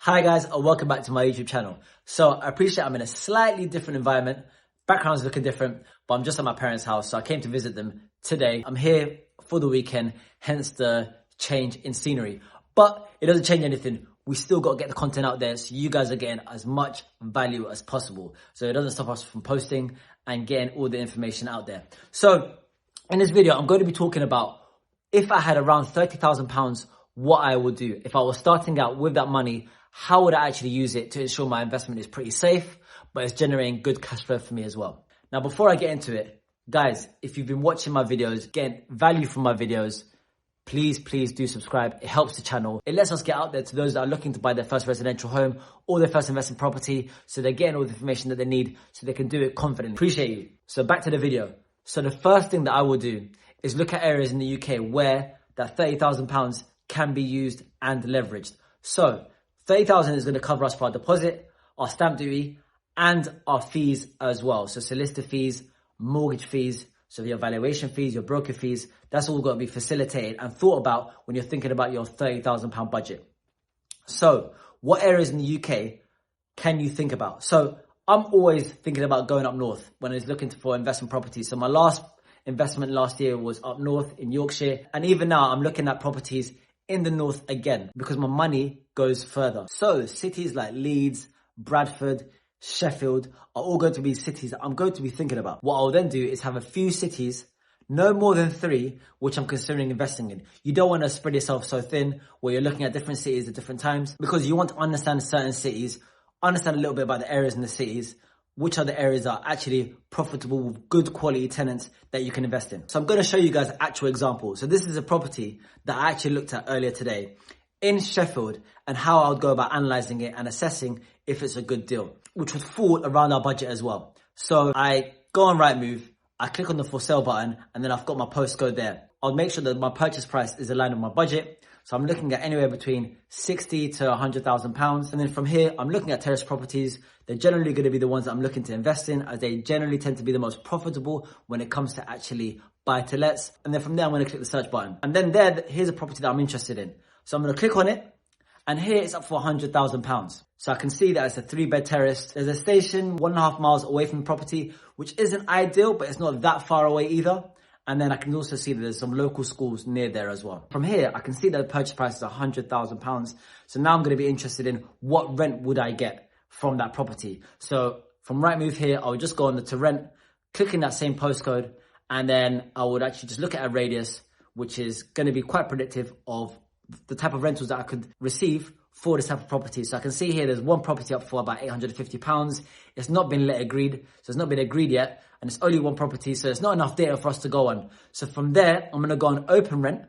Hi guys, and welcome back to my YouTube channel. So I appreciate I'm in a slightly different environment. Background's looking different, but I'm just at my parents' house, so I came to visit them today. I'm here for the weekend, hence the change in scenery. But it doesn't change anything. We still got to get the content out there so you guys are getting as much value as possible. So it doesn't stop us from posting and getting all the information out there. So in this video, I'm going to be talking about if I had around £30,000, what I would do. If I was starting out with that money, how would I actually use it to ensure my investment is pretty safe, but it's generating good cash flow for me as well. Now, before I get into it, guys, if you've been watching my videos, getting value from my videos, please do subscribe. It helps the channel. It lets us get out there to those that are looking to buy their first residential home or their first investment property, so they're getting all the information that they need so they can do it confidently. Appreciate you. So back to the video. So the first thing that I will do is look at areas in the UK where that £30,000 can be used and leveraged. So 30,000 is going to cover us for our deposit, our stamp duty, and our fees as well. So solicitor fees, mortgage fees, so your valuation fees, your broker fees, that's all got to be facilitated and thought about when you're thinking about your £30,000 budget. So what areas in the UK can you think about? So I'm always thinking about going up north when I was looking for investment properties. So my last investment last year was up north in Yorkshire. And even now I'm looking at properties in the north again because my money goes further. So cities like Leeds, Bradford, Sheffield are all going to be cities that I'm going to be thinking about. What I'll then do is have a few cities, no more than 3, which I'm considering investing in. You don't want to spread yourself so thin where you're looking at different cities at different times, because you want to understand certain cities, understand a little bit about the areas in the cities, which are the areas that are actually profitable with good quality tenants that you can invest in. So I'm going to show you guys an actual example. So this is a property that I actually looked at earlier today in Sheffield and how I would go about analysing it and assessing if it's a good deal, which would fall around our budget as well. So I go on Rightmove, I click on the for sale button, and then I've got my postcode there. I'll make sure that my purchase price is aligned with my budget. So I'm looking at anywhere between 60 to £100,000. And then from here, I'm looking at terrace properties. They're generally going to be the ones that I'm looking to invest in, as they generally tend to be the most profitable when it comes to actually buy to lets. And then from there, I'm going to click the search button. And then here's a property that I'm interested in. So I'm going to click on it. And here it's up for £100,000. So I can see that it's a 3-bed terrace. There's a station 1.5 miles away from the property, which isn't ideal, but it's not that far away either. And then I can also see that there's some local schools near there as well. From here, I can see that the purchase price is £100,000. So now I'm going to be interested in what rent would I get from that property. So from Rightmove here, I would just go on the to rent, click in that same postcode, and then I would actually just look at a radius, which is going to be quite predictive of the type of rentals that I could receive for this type of property. So I can see here there's one property up for about £850. It's not been let agreed, so it's not been agreed yet, and it's only one property, so it's not enough data for us to go on. So from there, I'm going to go on Open Rent,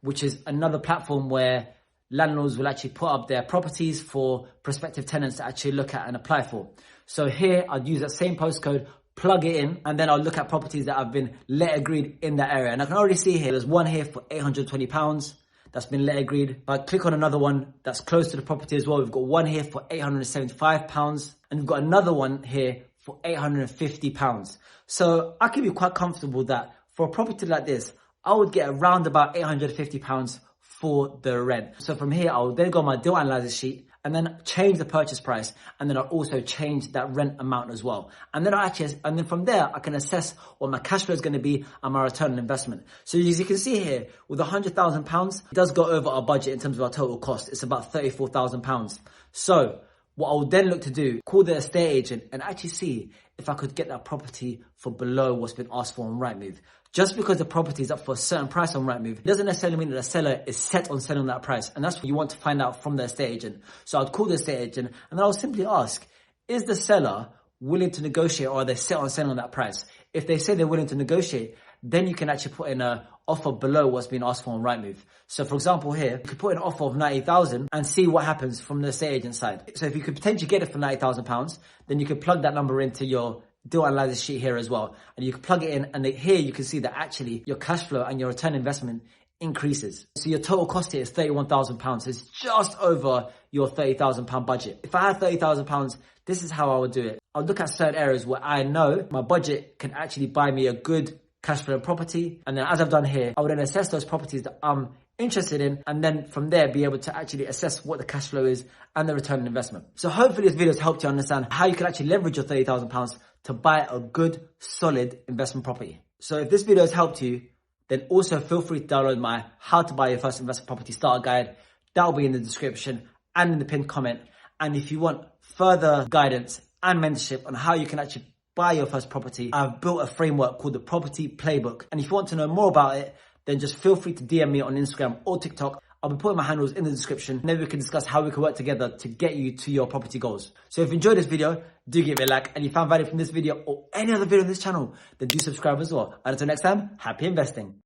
which is another platform where landlords will actually put up their properties for prospective tenants to actually look at and apply for. So here I'd use that same postcode, plug it in, and then I'll look at properties that have been let agreed in that area. And I can already see here there's one here for £820 that's been let agreed. If I click on another one that's close to the property as well, we've got one here for £875, and we've got another one here for £850. So I can be quite comfortable that for a property like this, I would get around about £850 for the rent. So from here, I'll then go on my deal analyzer sheet and then change the purchase price, and then I'll also change that rent amount as well. And then from there, I can assess what my cash flow is going to be and my return on investment. So as you can see here, with £100,000, it does go over our budget in terms of our total cost. It's about £34,000. So what I would then look to do, call the estate agent and actually see if I could get that property for below what's been asked for on Rightmove. Just because the property is up for a certain price on Rightmove, it doesn't necessarily mean that the seller is set on selling that price. And that's what you want to find out from the estate agent. So I'd call the estate agent and then I'll simply ask, is the seller willing to negotiate, or are they set on selling on that price? If they say they're willing to negotiate, then you can actually put in an offer below what's been asked for on Rightmove. So for example here, you could put in an offer of £90,000 and see what happens from the estate agent side. So if you could potentially get it for £90,000, then you could plug that number into your deal analyzer sheet here as well. And you can plug it in, and here you can see that actually your cash flow and your return investment increases. So your total cost here is £31,000. So it's just over your £30,000 budget. If I had £30,000, this is how I would do it. I'll look at certain areas where I know my budget can actually buy me a good cash flow property. And then as I've done here, I would then assess those properties that I'm interested in, and then from there be able to actually assess what the cash flow is and the return on investment. So hopefully this video has helped you understand how you can actually leverage your £30,000 to buy a good, solid investment property. So if this video has helped you, then also feel free to download my How to Buy Your First Investment Property Starter Guide. That will be in the description and in the pinned comment. And if you want further guidance and mentorship on how you can actually buy your first property, I've built a framework called the Property Playbook. And if you want to know more about it, then just feel free to DM me on Instagram or TikTok. I'll be putting my handles in the description. Maybe we can discuss how we can work together to get you to your property goals. So if you enjoyed this video, do give it a like. And if you found value from this video or any other video on this channel, then do subscribe as well. And until next time, happy investing.